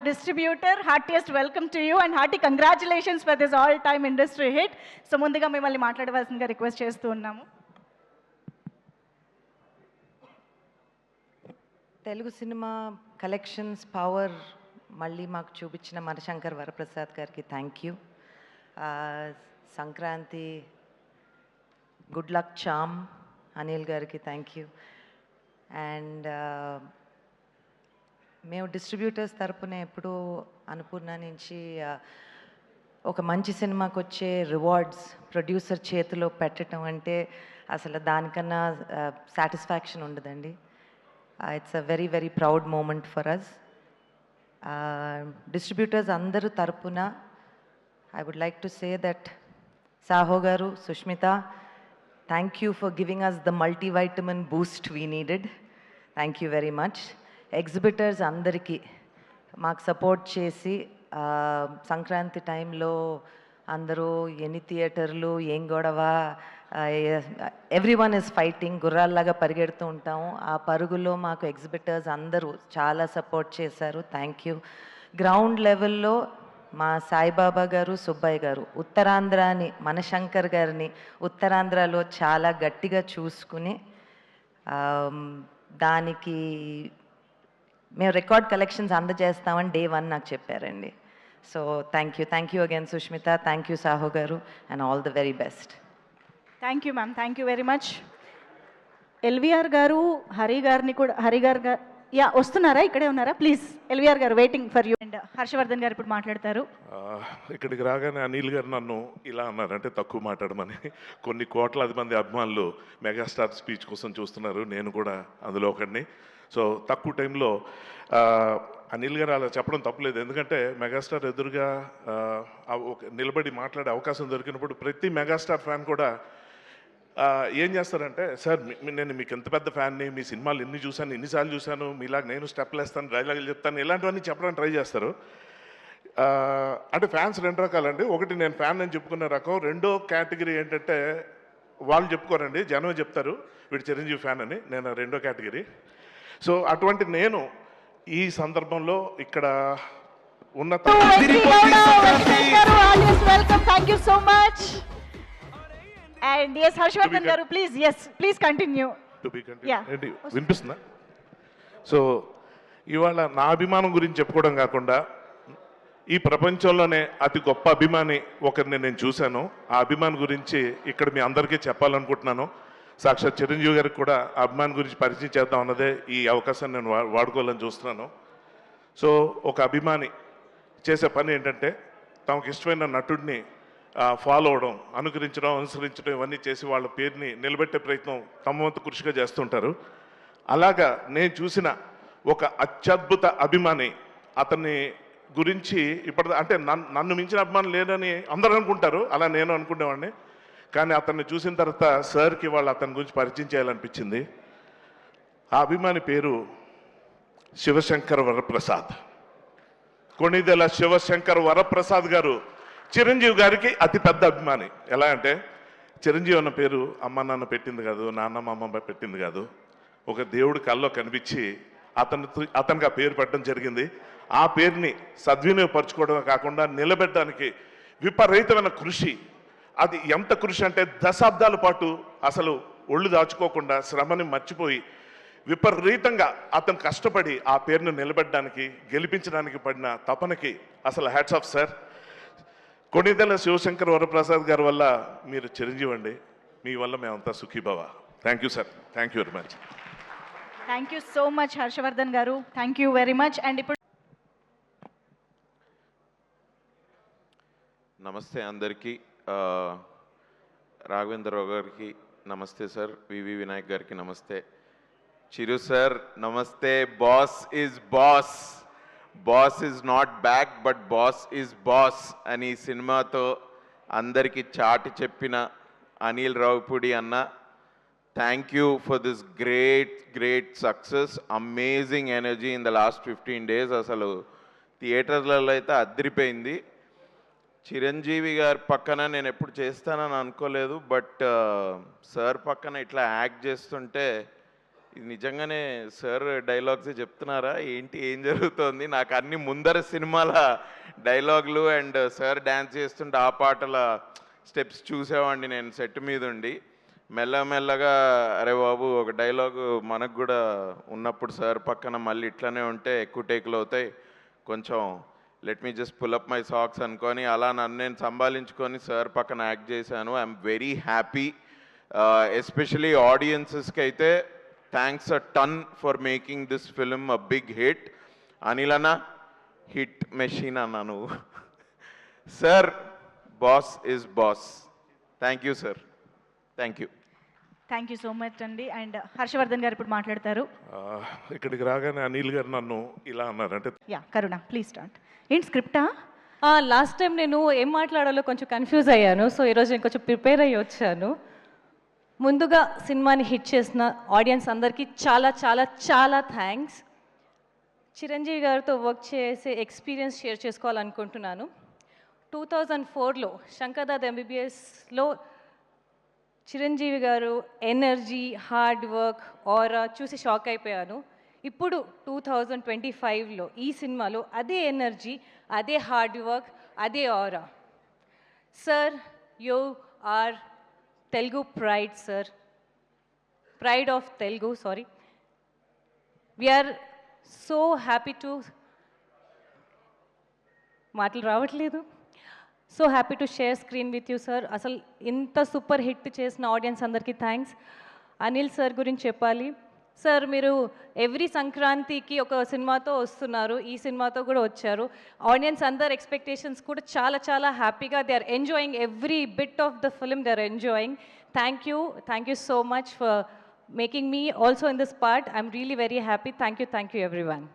distributor, heartiest welcome to you and hearty congratulations for this all-time industry hit. So ముందుగా మిమ్మల్ని మాట్లాడవలసిందిగా request చేస్తూ ఉన్నాము. తెలుగు సినిమా కలెక్షన్స్ పవర్ మళ్ళీ మాకు చూపించిన మనశంకర్ వరప్రసాద్ గారికి thank you. Sankranti good luck charm Anil గారికి థ్యాంక్ యూ. అండ్ మేము డిస్ట్రిబ్యూటర్స్ తరపున ఎప్పుడూ అన్నపూర్ణ నుంచి ఒక మంచి సినిమాకి వచ్చే రివార్డ్స్ ప్రొడ్యూసర్ చేతిలో పెట్టడం అంటే అసలు దానికన్నా సాటిస్ఫాక్షన్ ఉండదండి. It's a very, very proud moment for us. Distributors andaru tarpuna, I would like to say that Saho garu, Sushmita, thank you for giving us the multivitamin boost we needed. Thank you very much. Exhibitors andariki maaku support chesi Sankranti time lo andaru any theaterlu em godava everyone is fighting, గుర్రాల్లాగా పరిగెడుతూ ఉంటాము. ఆ పరుగులో మాకు exhibitors అందరూ చాలా support చేశారు. Thank you. Ground లెవెల్లో మా సాయిబాబా గారు, సుబ్బయ్య గారు, ఉత్తరాంధ్రాని మనశంకర్ గారిని ఉత్తరాంధ్రలో చాలా గట్టిగా చూసుకుని దానికి మేము రికార్డ్ కలెక్షన్స్ అందజేస్తామని డే 1 నాకు చెప్పారండి. So thank you again Sushmita, thank you Saaho garu and all the very best. Thank you ma'am, thank you very much. LVR garu Hari garu ya వస్తున్నారా? ఇక్కడే ఉన్నారా? Please LVR garu waiting for you. And Harshavardhan గారు ఇప్పుడు మాట్లాడతారు. ఇక్కడికి రాగానే అనిల్ గారు నన్ను ఇలా అన్నారంటే తక్కువ మాట్లాడమని. కొన్ని కోట్లాది మంది అభిమానులు మెగాస్టార్ స్పీచ్ కోసం చూస్తున్నారు, నేను కూడా అందులో ఒకడిని. సో తక్కువ టైంలో అనిల్ గారు అలా చెప్పడం తప్పులేదు, ఎందుకంటే మెగాస్టార్ ఎదురుగా నిలబడి మాట్లాడే అవకాశం దొరికినప్పుడు ప్రతి మెగాస్టార్ ఫ్యాన్ కూడా ఏం చేస్తారంటే, సార్ నేను మీకు ఎంత పెద్ద ఫ్యాన్ని, మీ సినిమాలు ఎన్ని చూశాను, ఎన్నిసార్లు చూశాను, మీలాగా నేను స్టెప్లు వేస్తాను, డైలాగులు చెప్తాను, ఇలాంటివన్నీ చెప్పడానికి ట్రై చేస్తారు. అంటే ఫ్యాన్స్ 2 రకాలండి. ఒకటి నేను ఫ్యాన్ అని చెప్పుకునే రకం, రెండో కేటగిరీ ఏంటంటే వాళ్ళు చెప్పుకోరండి, జనమే చెప్తారు వీడు చిరంజీవి ఫ్యాన్ అని. నేను రెండో కేటగిరీ. సో అటువంటి నేను ఈ సందర్భంలో ఇక్కడ ఉన్న And yes, Harshvardhan garu, please continue. To be continued. Yeah. వినిపిస్తుందా? సో ఇవాళ నా అభిమానం గురించి చెప్పుకోవడం కాకుండా ఈ ప్రపంచంలోనే అతి గొప్ప అభిమాని ఒకరిని నేను చూశాను. ఆ అభిమాని గురించి ఇక్కడ మీ అందరికీ చెప్పాలనుకుంటున్నాను. సాక్షాత్ చిరంజీవి గారికి కూడా ఆ అభిమాని గురించి పరిచయం చేద్దాం అన్నదే ఈ అవకాశాన్ని నేను వాడుకోవాలని చూస్తున్నాను. సో ఒక అభిమాని చేసే పని ఏంటంటే తమకు ఇష్టమైన నటుడిని ఫాలో అవడం, అనుకరించడం, అనుసరించడం, ఇవన్నీ చేసి వాళ్ళ పేరుని నిలబెట్టే ప్రయత్నం తమ వంతు కృషిగా చేస్తుంటారు. అలాగా నేను చూసిన ఒక అత్యద్భుత అభిమాని, అతన్ని గురించి అంటే నన్ను మించిన అభిమానం లేదని అందరూ అనుకుంటారు, అలా నేను అనుకునేవాడిని. కానీ అతన్ని చూసిన తర్వాత సార్కి వాళ్ళు అతని గురించి పరిచయం చేయాలనిపించింది. ఆ అభిమాని పేరు శివశంకర్ వరప్రసాద్. కొణిదెల శివశంకర్ వరప్రసాద్ గారు చిరంజీవి గారికి అతిపెద్ద అభిమాని. ఎలా అంటే చిరంజీవి అన్న పేరు అమ్మ నాన్న పెట్టింది కాదు, నాన్న మా అమ్మ పెట్టింది కాదు, ఒక దేవుడి కల్లో కనిపించి అతనికి ఆ పేరు పెట్టడం జరిగింది. ఆ పేరుని సద్వినియోగపరచుకోవడమే కాకుండా నిలబెట్టడానికి విపరీతమైన కృషి. అది ఎంత కృషి అంటే దశాబ్దాల పాటు అసలు ఒళ్ళు దాచుకోకుండా శ్రమని మర్చిపోయి విపరీతంగా అతను కష్టపడి ఆ పేరును నిలబెట్టడానికి, గెలిపించడానికి పడిన తపనకి అసలు hats off sir. Konidela Shivashankar Varaprasad గారి వల్ల మీరు చిరంజీవి అండి, మీ వల్ల మేమంతా సుఖీభవ. Thank you sir, thank you very much. Thank you so much Harshavardhan గారు, thank you very much. And ఇప్పుడు నమస్తే అందరికీ. రాఘవేంద్రరావు గారికి నమస్తే సార్, వివి వినాయక్ గారికి నమస్తే, చిరు సార్ నమస్తే. Boss is boss, boss is not back but boss is boss అని సినిమాతో అందరికీ చాటి చెప్పిన అనిల్ రావిపూడి అన్న, thank you for this great success. Amazing energy in the last 15 days. అసలు థియేటర్లలో అయితే అదిరిపోయింది. చిరంజీవి గారి పక్కన నేను ఎప్పుడు చేస్తానని అనుకోలేదు, బట్ సార్ పక్కన ఇట్లా యాక్ట్ చేస్తుంటే ఇది నిజంగానే సార్ డైలాగ్స్ చెప్తున్నారా ఏంటి, ఏం జరుగుతోంది? నాకు అన్ని ముందర సినిమాల డైలాగులు అండ్ సార్ డ్యాన్స్ చేస్తుంటే ఆ పాటల స్టెప్స్ చూసేవాడిని నేను సెట్ మీద ఉండి. మెల్లమెల్లగా అరే బాబు ఒక డైలాగు మనకు కూడా ఉన్నప్పుడు సార్ పక్కన మళ్ళీ ఇట్లనే ఉంటే ఎక్కువ టేకులు అవుతాయి, కొంచెం let me just pull up my socks అనుకొని అలా నన్ను నేను సంభాలించుకొని సార్ పక్కన యాక్ట్ చేశాను. I'm very happy. ఎస్పెషలీ ఆడియన్సెస్కి అయితే thanks a ton for making this film a big hit. Anil అన్న హిట్ మెషిన్ అన్నా నువ్వు. Sir boss is boss. Thank you sir, thank you. Thank you so much అండి. And Harshavardhan గారు ఇప్పుడు మాట్లాడతారు. ఇక్కడికి రాగానే అనిల్ గారు నన్ను ఇలా అన్నారంటే, యా కరుణ ప్లీజ్ స్టార్ట్. ఏంటి స్క్రిప్టా? లాస్ట్ టైం నేను ఏం మాట్లాడాలో కొంచెం కన్ఫ్యూజ్ అయ్యాను. సో ఈరోజు నేను కొంచెం ప్రిపేర్ అయ్యి వచ్చాను. ముందుగా సినిమాని హిట్ చేసిన ఆడియన్స్ అందరికీ చాలా చాలా చాలా థ్యాంక్స్. చిరంజీవి గారితో వర్క్ చేసే ఎక్స్పీరియన్స్ షేర్ చేసుకోవాలనుకుంటున్నాను. 2004లో శంకర్దాద్ ఎంబీబీఎస్లో చిరంజీవి గారు ఎనర్జీ, హార్డ్ వర్క్, ఆరా చూసి షాక్ అయిపోయాను. ఇప్పుడు 2025లో ఈ సినిమాలో అదే ఎనర్జీ, అదే హార్డ్ వర్క్, అదే aura. Sir you are Telugu pride sir, pride of Telugu. Sorry, we're so happy to, మాటలు రావట్లేదు, so happy to share screen with you sir. అసలు ఇంత సూపర్ హిట్ చేసిన ఆడియన్స్ అందరికీ థ్యాంక్స్. అనిల్ సార్ గురించి చెప్పాలి. సార్ మీరు ఎవ్రీ సంక్రాంతికి ఒక సినిమాతో వస్తున్నారు, ఈ సినిమాతో కూడా వచ్చారు. ఆడియన్స్ అందరు ఎక్స్పెక్టేషన్స్ కూడా చాలా చాలా హ్యాపీగా they are enjoying every bit of the film, they are enjoying. Thank you so much for making me also in this part. I'm really very happy. Thank you everyone.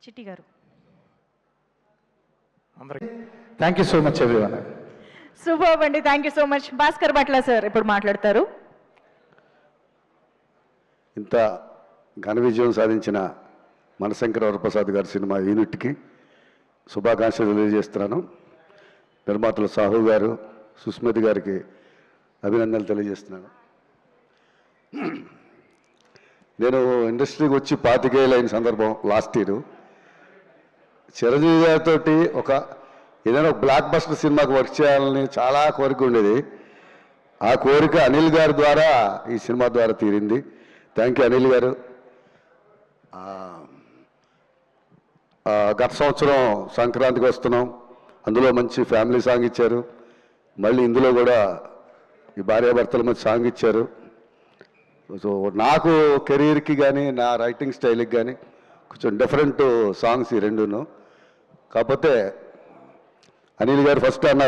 Chitti గారు. అందరికీ thank you so much everyone. Super అండి, thank you so much. Bhaskar Bhatla sir ఇప్పుడు మాట్లాడతారు. ఇంత ఘన విజయం సాధించిన మనశంకర వరప్రసాద్ గారి సినిమా యూనిట్కి శుభాకాంక్షలు తెలియజేస్తున్నాను. నిర్మాతలు సాహు గారు, సుస్మిత గారికి అభినందనలు తెలియజేస్తున్నాను. నేను ఇండస్ట్రీకి వచ్చి 25 ఏళ్ళు అయిన సందర్భం లాస్ట్ ఇయర్. చిరంజీవి గారితో ఏదైనా ఒక బ్లాక్ బస్టర్ సినిమాకి వర్క్ చేయాలని చాలా కోరిక ఉండేది. ఆ కోరిక అనిల్ గారి ద్వారా ఈ సినిమా ద్వారా తీరింది. థ్యాంక్ యూ అనిల్ గారు. గత సంవత్సరం సంక్రాంతికి వస్తున్నాం, అందులో మంచి ఫ్యామిలీ సాంగ్ ఇచ్చారు. మళ్ళీ ఇందులో కూడా ఈ భార్యాభర్తల మధ్య సాంగ్ ఇచ్చారు. సో నాకు కెరీర్కి కానీ నా రైటింగ్ స్టైల్కి కానీ కొంచెం డిఫరెంట్ సాంగ్స్ ఈ రెండును. కాకపోతే అనిల్ గారు ఫస్ట్ అన్నారు